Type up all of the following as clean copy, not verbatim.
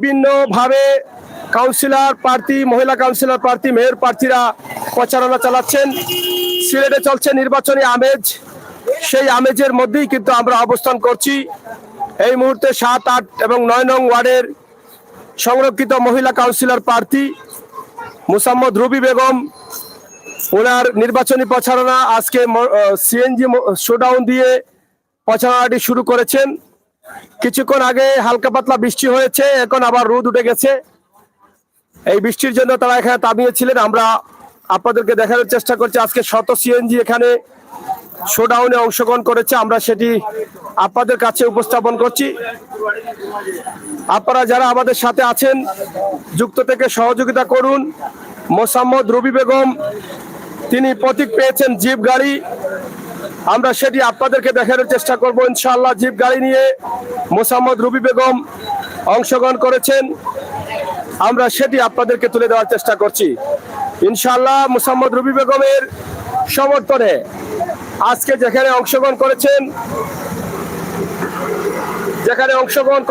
বিভিন্নভাবে কাউন্সিলর প্রার্থী, মহিলা কাউন্সিলর প্রার্থী, মেয়র প্রার্থীরা প্রচারণা চালাচ্ছেন। সিলেটে চলছে নির্বাচনী আমেজ, সেই আমেজের মধ্যেই কিন্তু আমরা অবস্থান করছি। এই মুহূর্তে ৭, ৮ এবং ৯ নং ওয়ার্ডের সংরক্ষিত মহিলা কাউন্সিলর প্রার্থী মোসাম্মদ রুবি বেগম, ওনার নির্বাচনী প্রচারণা আজকে সিএনজি শোডাউন দিয়ে প্রচারণাটি শুরু করেছেন। কিছুক্ষণ আগে হালকা পাতলা বৃষ্টি হয়েছে, এখন আবার রোদ উঠে গেছে। এই বৃষ্টির জন্য তারা এখানে থামিয়েছিলেন। আমরা আপনাদেরকে দেখানোর চেষ্টা করছি আজকে শত সিএনজি এখানে শোডাউনে অংশগ্রহণ করেছে, আমরা সেটি আপনাদের কাছে উপস্থাপন করছি। আপনারা যারা আমাদের সাথে আছেন যুক্ত থেকে সহযোগিতা করুন। মোসাম্মদ রুবি বেগম তিনি প্রতীক পেয়েছেন জিপ গাড়ি, আমরা সেটি আপনাদেরকে দেখানোর চেষ্টা করব। ইনশাআল্লাহ জিপ গাড়ি নিয়ে মোসাম্মদ রুবি বেগম অংশগ্রহণ করেছেন, আমরা সেটি আপনাদেরকে তুলে দেওয়ার চেষ্টা করছি। ইনশাআল্লাহ মোসাম্মদ রুবি বেগমের সমর্থনে আজকে যেখানে অংশগ্রহণ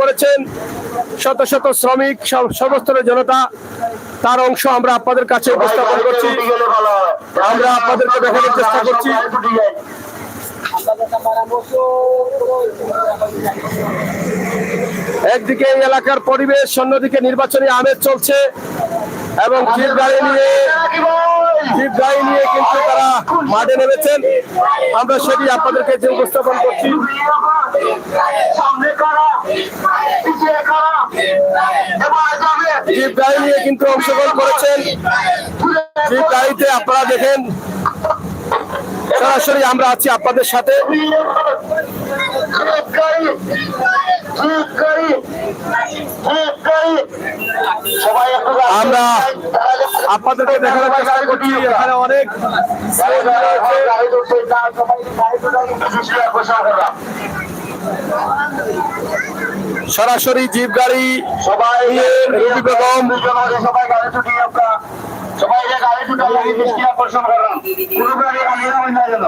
করেছেন শত শত শ্রমিক, সর্বস্তরের জনতা, তার অংশ আমরা আপনাদের কাছে উপস্থাপন করছি, আমরা আপনাদেরকে দেখানোর চেষ্টা করছি। একদিকে এই এলাকার পরিবেশ, অন্যদিকে নির্বাচনী আমেজ চলছে এবং জিপ গাড়ি নিয়ে কিন্তু তারা মাঠে নেমেছেন, আমরা সেটি আপনাদেরকে যে উপস্থাপন করছি। জিপ গাড়ি নিয়ে কিন্তু অংশগ্রহণ করেছেন। জিপ গাড়িতে আপনারা দেখেন সরাসরি আমরা আছি আপনাদের সাথে। আমরা আপনাদেরকে দেখানোর চেষ্টা করছি এখানে অনেক সরাসরি জিপ গাড়ি সবাই রুবি বেগম সবাই গাড়ি দৃষ্টি আকর্ষণ করলাম, কোনো গাড়ি না যেন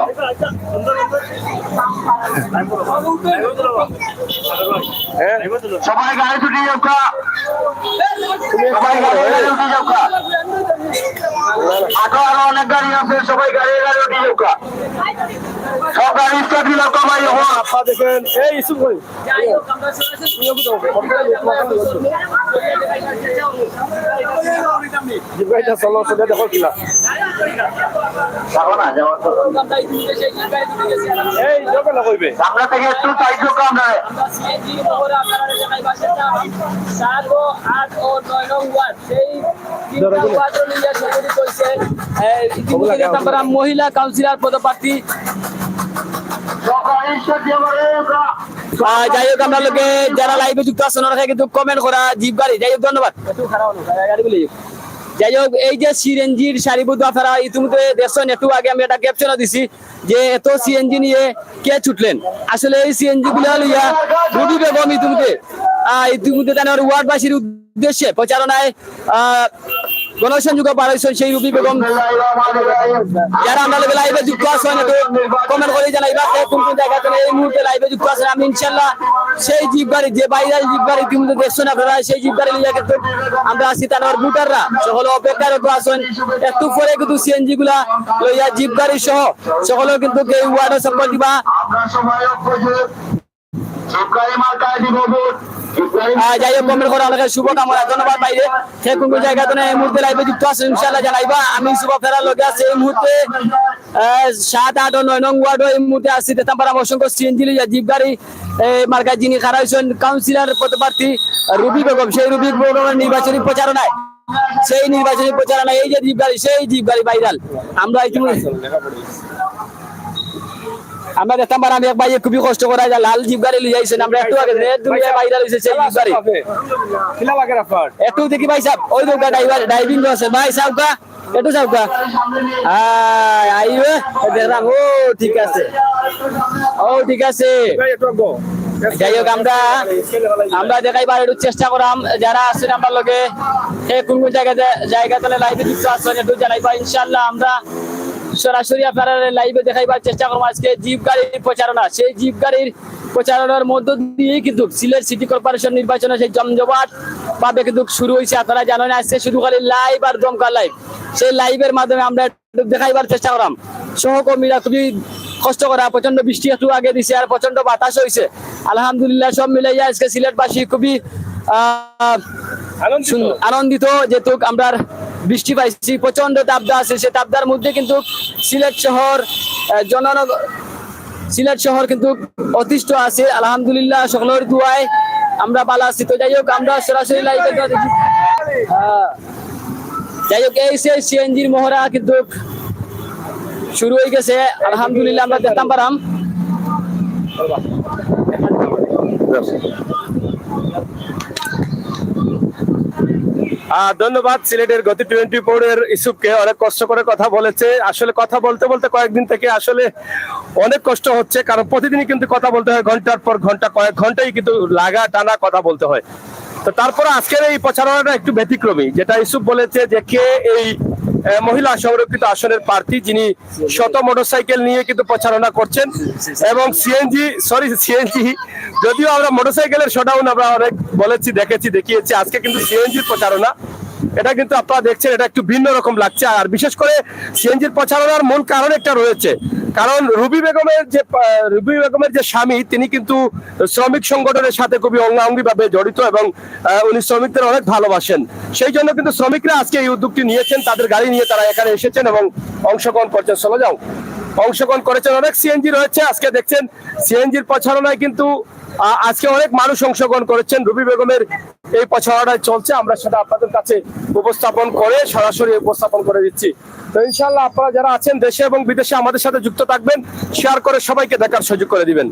সবাই গাড়ি ছুটি যাওকা, সবাই গাড়ি উঠে যাওকা, আরো অনেক গাড়ি আছে, সবাই গাড়ি উঠে যাওকা, সব গাড়ি স্টার্ট দিল কমাই হবো। আপনারা দেখেন এই ইস্যু করি জিবাইটা চলো সেটা দেখো কিলা যাবো না, যাবো তো এই যোগে না কইবে আমরা থেকে একটু টাইট হোক। আমরা সিএনজি উপরে আপনারা দেখাই বাসেটা 7 ও 8 ও 9 নং ওয়ার্ড সেই তিনটা ওয়ার্ড নিয়ে সংগঠিত হইছে। ইতিমধ্যে আমরা মহিলা কাউন্সিলর পদপ্রার্থী যাই হোক, আমরা লোকে যারা লাইভে যুক্ত আছেন ওরা কিন্তু কমেন্ট করা জিপ গাড়ি। যাই হোক, ধন্যবাদ। যাই হোক, এই যে সিএনজির সারিবদ্ধ আপনারা ইতিমধ্যে দেখছেন, একটু আগে আমি একটা ক্যাপশনও দিছি যে এত সিএনজি নিয়ে কে ছুটলেন। আসলে এই সিএনজি গুলা লইয়া রুবি বেগম ইতিমধ্যে তার ওয়ার্ডবাসীর উদ্দেশ্যে প্রচারণায় গণসংযোগ বাড়াইছেন। সেই রুবি বেগম যারা আমরা লাইভে যুক্ত আছেন একটু কমেন্ট করে জানাইবা কোন কোন জায়গাতে এই মুহূর্তে লাইভে যুক্ত আছেন। আমি ইনশাল্লাহ সেই জিপ গাড়ি যে ভাইরাল জিপ গাড়ি ইতিমধ্যে দেখছেন আপনারা, সেই জিপ গাড়ি লিয়ে কিন্তু আমরা আছি। তার ভোটাররা সকলে অপেক্ষায় আছেন, একটু পরে কিন্তু সিএনজি গুলা লইয়া জিপ গাড়ি সহ সকলে কিন্তু এই ওয়ার্ডে সকল দিবা। যাই হোক, কমেন্ট করা অনেক শুভকামনা, ধন্যবাদ। বাইরে সে কোন জায়গা এই মুহূর্তে লাইভে যুক্ত আছে ইনশাআল্লাহ জানাইবা। আমি শুভ ফেরার লোকে আছে এই মুহূর্তে 7, 8 ও 9 নং ওয়ার্ড এই মুহূর্তে আসছি। তেতাম্পারা অসংখ্য সিএনজি লইয়া জিপ গাড়ি মার্কা যিনি খাড়া হয়েছেন কাউন্সিলর পদপ্রার্থী রুবি বেগম, সেই রুবি বেগমের নির্বাচনী প্রচারণায় এই যে জিপ গাড়ি, সেই জিপ গাড়ি ভাইরাল। আমরা ইতিমধ্যে আমরা দেখতাম পার আমি এক ভাই খুবই কষ্ট করা যায় লাল জিপ গাড়ি লিয়ে আইছেন। আমরা একটু আগে দুনিয়া ভাইরাল হইছে সেই জিপ গাড়ি একটু দেখি ভাই সাহেব, ওই দোকা ড্রাইভিং আছে ভাই সাহেব কা একটু সাহেব কা আইবে দেখলাম। ও ঠিক আছে, যাই হোক, আমরা দেখাইবার একটু চেষ্টা করাম যারা আছেন আমার লগে কোন কোন জায়গাতে লাইভে যুক্ত আছেন একটু জানাইবা। ইনশাআল্লাহ আমরা সরাসরি আপনারা লাইভে দেখাইবার চেষ্টা করবো আজকে জিপ গাড়ির প্রচারণা। সেই জিপ গাড়ির প্রচারণার মধ্য দিয়ে কিন্তু সিলেট সিটি কর্পোরেশন নির্বাচনে সেই জমজমাট ভাবে কিন্তু শুরু হয়েছে। আপনারা জানেন আজকে শুধু খালি লাইভ আর দমকা লাইভ, সেই লাইভের মাধ্যমে আমরা দেখাইবার চেষ্টা করলাম। সহকর্মীরা খুবই কষ্ট করা, প্রচন্ড বৃষ্টি একটু আগে দিছে আর প্রচন্ড বাতাস হয়েছে। আলহামদুলিল্লাহ সব মিলাইয়া আজকে সিলেটবাসী খুবই আনন্দিত, যেহেতু আমরা বৃষ্টি পাইছি, প্রচন্ড তাপদা আছে, সে তাপদার মধ্যে কিন্তু সিলেট শহর কিন্তু অতিষ্ঠ আছে। আলহামদুলিল্লাহ সকলের দুয়ায় আমরা ভালো আছি। তো যাই হোক, আমরা সরাসরি লাইভে যাই হোক এই সিএনজির মহড়া কিন্তু শুরু হয়ে গেছে। আলহামদুলিল্লাহ আমরা দেখতাম পারাম। ধন্যবাদ সিলেটের গতি 24 এর ইসুফকে, অনেক কষ্ট করে কথা বলেছে। আসলে কথা বলতে বলতে কয়েকদিন থেকে আসলে অনেক কষ্ট হচ্ছে, কারণ প্রতিদিনই কিন্তু কথা বলতে হয়, ঘন্টার পর ঘন্টা, কয়েক ঘন্টাই কিন্তু লাগা টানা কথা বলতে হয়। তো তারপরে আজকের এই প্রচারণাটা একটু ব্যতিক্রমী, যেটা ইসুফ বলেছে যে কে এই মহিলা সংরক্ষিত আসনের প্রার্থী, যিনি শত মোটরসাইকেল নিয়ে কিন্তু প্রচারণা করছেন এবং সিএনজি যদিও আমরা মোটরসাইকেলের শোডাউন আমরা অনেক বলেছি, দেখিয়েছি, আজকে কিন্তু সিএনজির প্রচারণা, এটা কিন্তু আপনারা দেখছেন, এটা একটু ভিন্ন রকম লাগছে। আর বিশেষ করে সিএনজির প্রচারণার মূল কারণ একটা রয়েছে, কারণ রুবি বেগমের যে স্বামী, তিনি কিন্তু শ্রমিক সংগঠনের সাথে খুবই অঙ্গাঙ্গি ভাবে জড়িত এবং উনি শ্রমিকদের অনেক ভালোবাসেন। সেই জন্য কিন্তু শ্রমিকরা আজকে এই উদ্যোগটি নিয়েছেন, তাদের গাড়ি নিয়ে তারা এখানে এসেছেন এবং অংশগ্রহণ করছেন। অংশগ্রহণ করেছেন, অনেক সিএনজি রয়েছে। আজকে দেখছেন সিএনজির প্রচারণায় কিন্তু আজকে অনেক মানুষ অংশগ্রহণ করেছেন। রুবি বেগমের এই প্রচারণায় চলছে, আমরা সেটা আপনাদের কাছে সরাসরি উপস্থাপন করে দিচ্ছি। তো ইনশাআল্লাহ আপনারা যারা আছেন দেশে এবং বিদেশে আমাদের সাথে যুক্ত থাকবেন, শেয়ার করে সবাইকে দেখার সুযোগ করে দিবেন।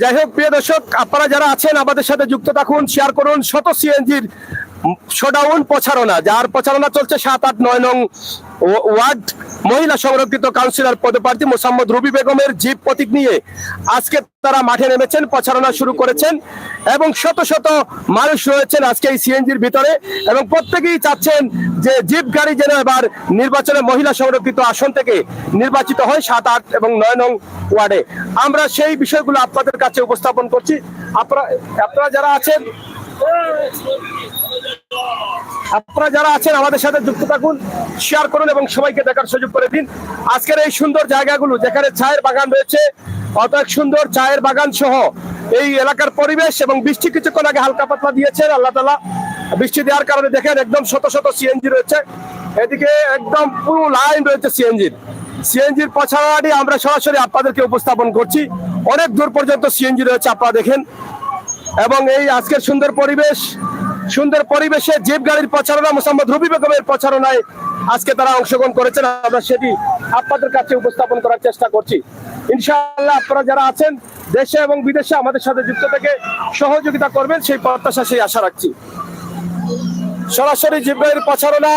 যাই হোক, প্রিয় দর্শক, আপনারা যারা আছেন আমাদের সাথে যুক্ত থাকুন, শেয়ার করুন। শত সিএনজির শোডাউন প্রচারণা, যার প্রচারণা চলছে 7, 8, 9 নং ওয়ার্ড মহিলা সংরক্ষিত কাউন্সিলর পদপ্রার্থী মোসাম্মদ রুবি বেগমের জিপ প্রতীক নিয়ে আজকে তারা মাঠে নেমেছেন, প্রচারণা শুরু করেছেন এবং শত শত মানুষ রয়েছেন আজকে এই সিএনজির ভিতরে এবং প্রত্যেকেই চাচ্ছেন যে জিপ গাড়ি যেন এবার নির্বাচনে মহিলা সংরক্ষিত আসন থেকে নির্বাচিত হয় 7, 8 এবং 9 নং ওয়ার্ডে। আমরা সেই বিষয়গুলো আপনাদের কাছে উপস্থাপন করছি। আপনারা যারা আছেন আমাদের সাথে যুক্ত থাকুন, শেয়ার করুন এবং সবাইকে দেখার সুযোগ করে দিন। আজকের এই সুন্দর জায়গাগুলো, যেখানে চায়ের বাগান রয়েছে, অত এক সুন্দর চায়ের বাগান সহ এই এলাকার পরিবেশ এবং বৃষ্টি কিছুক্ষণ আগে হালকা পাতলা দিয়েছেন আল্লাহ তাআলা, বৃষ্টি দেওয়ার কারণে দেখেন একদম শত শত সিএনজি রয়েছে, এদিকে একদম পুরো লাইন রয়েছে সিএনজির প্রচারণাটি আমরা সরাসরি আপনাদেরকে উপস্থাপন করছি। অনেক দূর পর্যন্ত সিএনজি রয়েছে, আপনারা দেখেন। এবং এই আজকের সুন্দর পরিবেশে জিপ গাড়ির প্রচারণা, মোসাম্মদ রুবি বেগমের প্রচারণায় আজকে তারা অংশগ্রহণ করেছেন, আমরা সেটি আপনাদের কাছে উপস্থাপন করার চেষ্টা করছি। ইনশাআল্লাহ আপনারা যারা আছেন দেশে এবং বিদেশে আমাদের সাথে যুক্ত থেকে সহযোগিতা করবেন, সেই প্রত্যাশা, সেই আশা রাখছি। সরাসরি জিপ গাড়ির প্রচারণা,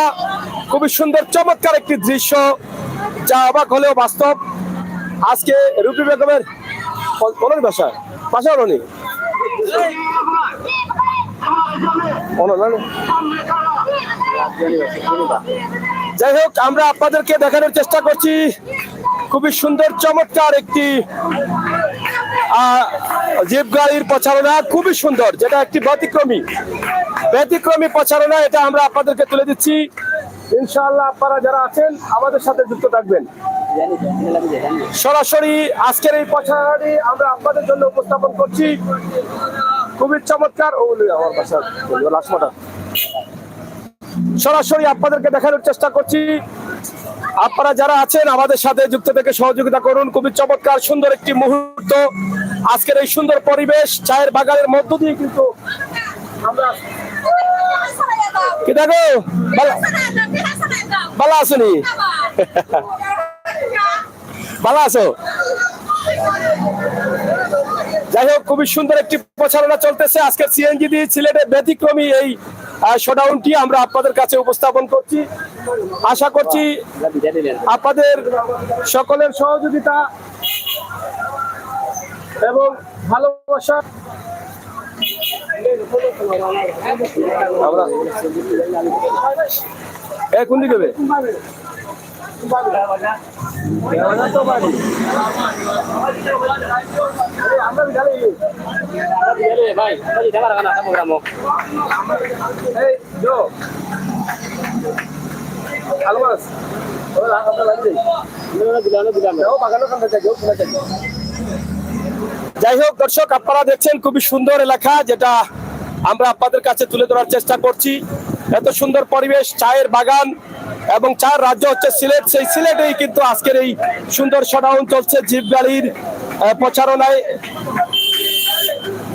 খুবই সুন্দর চমৎকার একটি দৃশ্য, যা অবাক হলেও বাস্তব। আজকে রুবি বেগমের বাসা নেই, যাই হোক, আমরা আপনাদেরকে দেখানোর চেষ্টা করছি খুবই সুন্দর চমৎকার একটি জিপ গাড়ির প্রচারণা, খুবই সুন্দর, যেটা একটি ব্যতিক্রমী প্রচারণা, এটা আমরা আপনাদেরকে তুলে দিচ্ছি। ইনশাআল্লাহ আপনারা যারা আছেন আমাদের সাথে যুক্ত থাকবেন। সরাসরি আজকের এই প্রচারণাটি আমরা আপনাদের জন্য উপস্থাপন করছি, খুবই চমৎকার। আমার বাসা সরাসরি আপনাদেরকে দেখানোর চেষ্টা করছি। আপনারা যারা আছেন আমাদের সাথে যুক্ত থেকে সহযোগিতা করুন। খুবই চমৎকার সুন্দর একটি মুহূর্ত, আজকের এই সুন্দর পরিবেশ, চায়ের বাগানের মধ্য দিয়ে কিন্তু আমরা কি দেখো ভালো আসুনি, ভালো আছো? যাই হোক, খুবই সুন্দর একটি প্রচারণা চলতেছে আজকের সিএনজি দিয়ে সিলেটের ব্যতিক্রমী এই শোডাউনটি আমরা আপনাদের কাছে উপস্থাপন করছি। আশা করছি আপনাদের সকলের সহযোগিতা এবং ভালোবাসা কোন দিকে ভাই দেখার কানা প্রোগ্রাম এই জো আলমাস ওরা আপনারা লাগবে ও বাগানো খান থেকে কেউ শোনা যায়। যাই হোক দর্শক, আপনারা দেখছেন খুবই সুন্দর এলাকা, যেটা আমরা আপনাদের কাছে তুলে ধরার চেষ্টা করছি। এত সুন্দর পরিবেশ, চায়ের বাগান এবং চার রাজ্য হচ্ছে সিলেট। সেই সিলেটেই কিন্তু আজকের এই সুন্দর শোডাউন চলছে জিপ গাড়ির প্রচারণায়।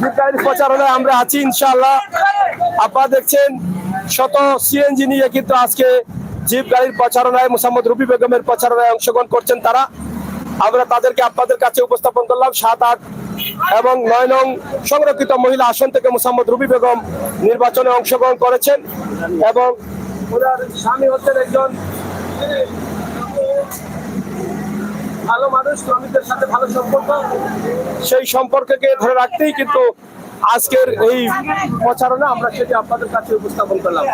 জিপ গাড়ির প্রচারণায় আমরা আছি ইনশাআল্লাহ। আপনারা দেখছেন শত সিএনজি নিয়ে কিন্তু আজকে জিপ গাড়ির প্রচারণায় মোসাম্মদ রুবি বেগমের প্রচারণায় অংশগ্রহণ করছেন তারা। আমরা তাদেরকে আপনাদের কাছে উপস্থাপন করলাম। 7, 8 এবং 9 নং সংরক্ষিত মহিলা আসন থেকে মোসাম্মদ রুবি বেগম নির্বাচনে অংশগ্রহণ করেছেন এবং ওনার স্বামী হচ্ছেন একজন ভালো মানুষ, শ্রমিকদের সাথে ভালো সম্পর্ক। সেই সম্পর্ককে ধরে রাখতেই কিন্তু আজকের এই প্রচারণা আমরা সেটি আপনাদের কাছে উপস্থাপন করলাম।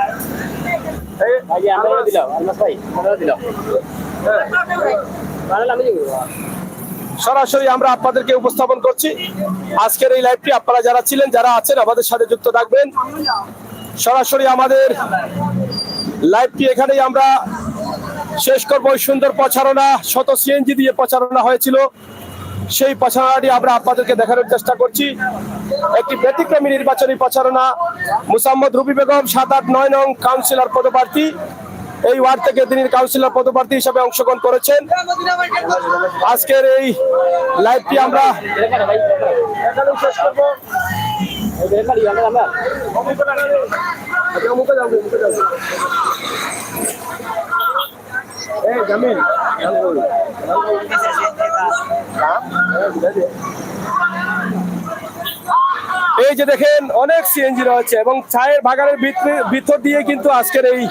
সরাসরি আমরা আপনাদেরকে উপস্থাপন করছি আজকের এই লাইভটি। আপনারা যারা ছিলেন, যারা আছেন, আমাদের সাথে যুক্ত থাকবেন। সরাসরি আমাদের লাইভটি এখানেই আমরা শেষ করব। সুন্দর প্রচারণা, শত সিএনজি দিয়ে প্রচারণা হয়েছিল, সেই প্রচারণাটি আমরা আপনাদেরকে দেখানোর চেষ্টা করছি। একটি ব্যতিক্রমী নির্বাচনী প্রচারণা। মোসাম্মদ রুবি বেগম 7, 8, 9 নং কাউন্সিলর পদপ্রার্থী, এই ওয়ার্ড থেকে তিনি কাউন্সিলর পদপ্রার্থী হিসেবে অংশগ্রহণ করেছেন। আজকের এই লাইভটি আমরা এখানেই শেষ করব। জামিল এই যে দেখেন অনেক সিএনজি রয়েছে এবং চায়ের বাগানের ভিতর দিয়ে কিন্তু আজকের এই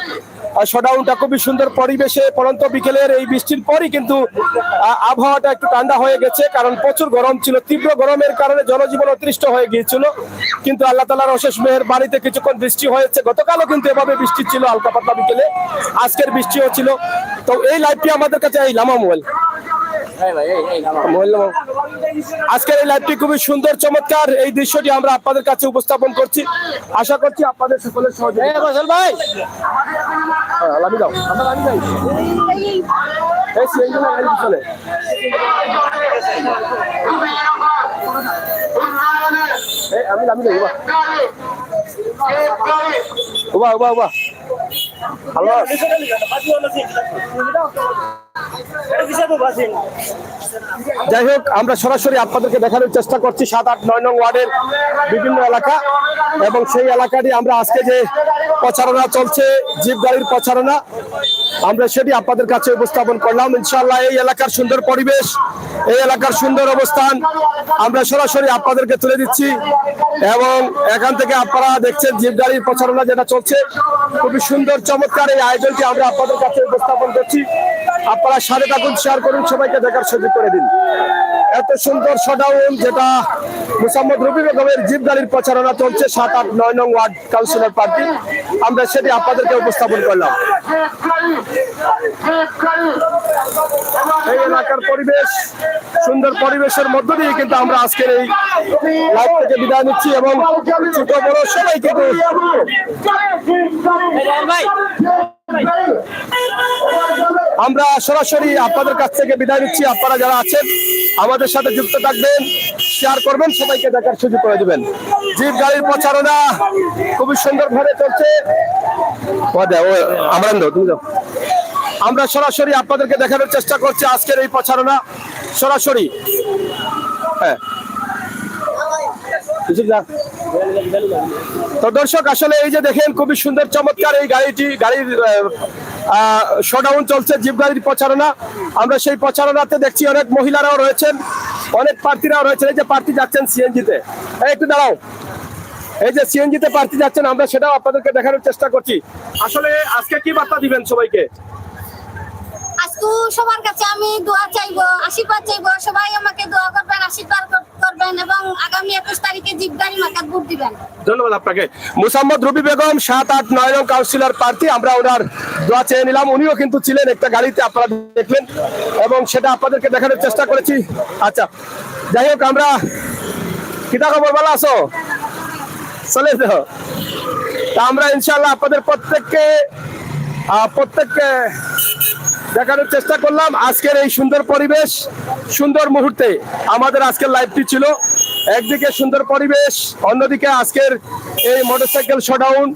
শোডাউনটা খুবই সুন্দর পরিবেশে। পরন্ত বিকেলের এই বৃষ্টির পরই কিন্তু আবহাওয়াটা একটু ঠান্ডা হয়ে গেছে, কারণ প্রচুর গরম ছিল। তীব্র গরমের কারণে জনজীবন অতিষ্ঠ হয়ে গিয়েছিল, কিন্তু আল্লাহ তাআলার অশেষ মেহের বাড়িতে কিছুক্ষণ বৃষ্টি হয়েছে। গতকালও কিন্তু এভাবে বৃষ্টি ছিল হালকা পাতলা বিকেলে, আজকের বৃষ্টিও ছিল। তো এই লাইভটি আমাদের কাছে এই লামা মোবাইল আজকের এই লাইভটি খুবই সুন্দর, চমৎকার এই দৃশ্যটি আমরা আপনাদের কাছে উপস্থাপন করছি। আশা করছি আপনাদের সকলের সহযোগিতা। ভাই লামি যাও, আমরা লামি যাই। এই সিএনজি না গাড়ি চলে। আমি লামি যাই। উবা উবা উবা হ্যালো। যাই হোক, আমরা সরাসরি আপনাদেরকে দেখানোর চেষ্টা করছি 7, 8, 9 নং ওয়ার্ডের বিভিন্ন এলাকা এবং সেই এলাকাটি আমরা আজকে যে প্রচারণা চলছে জিপ গাড়ির প্রচারণা, আমরা সেটি আপনাদের কাছে উপস্থাপন করলাম। ইনশাআল্লাহ এই এলাকার সুন্দর পরিবেশ, এই এলাকার সুন্দর অবস্থান আমরা সরাসরি আপনাদেরকে তুলে দিচ্ছি এবং এখান থেকে আপনারা দেখছেন জিপ গাড়ির প্রচারণা যেটা চলছে। খুবই সুন্দর চমৎকার এই আয়োজনটি আমরা আপনাদের কাছে উপস্থাপন করছি। আপনারা সাথে থাকুন, শেয়ার করুন, সবাইকে দেখার সুযোগ করে দিন। এত সুন্দর শোডাউন যেটা মোসাম্মদ রুবি বেগমের জিপ গাড়ির প্রচারণা চলছে 7, 8, 9 নং ওয়ার্ড কাউন্সিলর প্রার্থী, আমরা সেটি আপনাদেরকে উপস্থাপন করলাম। এই এলাকার পরিবেশ, সুন্দর পরিবেশের মধ্য দিয়ে কিন্তু আমরা আজকের এই লাইভ থেকে বিদায় নিচ্ছি এবং ছোট বড় সবাই কিন্তু আমরা সরাসরি আপনাদের কাছ থেকে বিদায় নিচ্ছি। আপনারা যারা আছেন আমাদের সাথে যুক্ত থাকবেন, শেয়ার করবেন, সবাইকে দেখার সুযোগ করে দিবেন। জিপ গাড়ির প্রচারণা খুবই সুন্দর ভাবে চলছে। আমরা সরাসরি আপনাদেরকে দেখানোর চেষ্টা করছি আজকের এই প্রচারণা সরাসরি। হ্যাঁ তো দর্শক, আসলে এই যে দেখেন খুবই সুন্দর চমৎকার এই গাড়ির শোডাউন চলছে, জিপ গাড়ির প্রচারণা। আমরা সেই প্রচারণাতে দেখছি অনেক মহিলারাও রয়েছেন, অনেক প্রার্থীরাও রয়েছেন। এই যে প্রার্থী যাচ্ছেন সিএনজিতে, একটু দাঁড়াও, এই যে সিএনজিতে প্রার্থী যাচ্ছেন, আমরা সেটাও আপনাদেরকে দেখানোর চেষ্টা করছি। আসলে আজকে কি বার্তা দিবেন সবাইকে? আজকে সবার কাছে আমি দোয়া চাইবো, আশীর্বাদ চাইবো। সবাই আমাকে দোয়া করবেন, আশীর্বাদ করবেন এবং আগামী আগামী 21 তারিখে জিপগাড়ি মার্কাত ভোট দিবেন। ধন্যবাদ আপনাকে। মোসাম্মদ রবি বেগম 7, 8, 9 নং কাউন্সিলর প্রার্থী, আমরা ওনার দোয়া চেয়ে নিলাম। উনিও কিন্তু ছিলেন একটা গাড়িতে, আপনারা দেখলেন এবং সেটা আপনাদেরকে দেখানোর চেষ্টা করেছি। আচ্ছা, যাই হোক, আমরা কিতা খবর, ভালো আছো? চলে তো, তা আমরা ইনশাআল্লাহ আপনাদের প্রত্যেককে দেখানোর চেষ্টা করলাম আজকের এই সুন্দর পরিবেশ, সুন্দর মুহূর্তে আমাদের আজকের লাইভটি ছিল। একদিকে সুন্দর পরিবেশ, অন্যদিকে আজকের এই মোটরসাইকেল শোডাউন,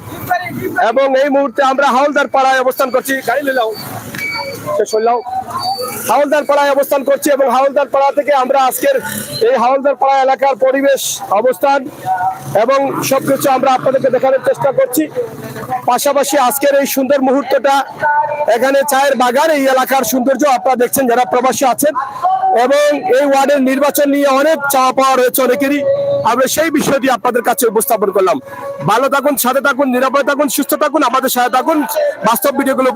এবং এই মুহূর্তে আমরা হাওলদার পাড়ায় অবস্থান করছি। গাড়ি নিলাম, শেষ হইলাম। হাওলদার পাড়ায় অবস্থান করছি এবং হাওলদার পাড়া থেকে আমরা আজকের এই হাওলদার পাড়া এলাকার পরিবেশ, অবস্থান এবং সবকিছু আমরা আপনাদেরকে দেখানোর চেষ্টা করছি। পাশাপাশি আজকের এই সুন্দর মুহূর্তটা, এখানে চায়ের বাগান, এই এলাকার সৌন্দর্য আপনারা দেখছেন যারা প্রবাসী আছেন, এবং এই ওয়ার্ডের নির্বাচন নিয়ে অনেক চাওয়া পাওয়া রয়েছে অনেকেরই। আমরা সেই বিষয়টি আপনাদের কাছে উপস্থাপন করলাম। ভালো থাকুন, সাথে থাকুন, নিরাপদে থাকুন, সুস্থ থাকুন, আমাদের সাথে থাকুন। বাস্তব ভিডিওগুলো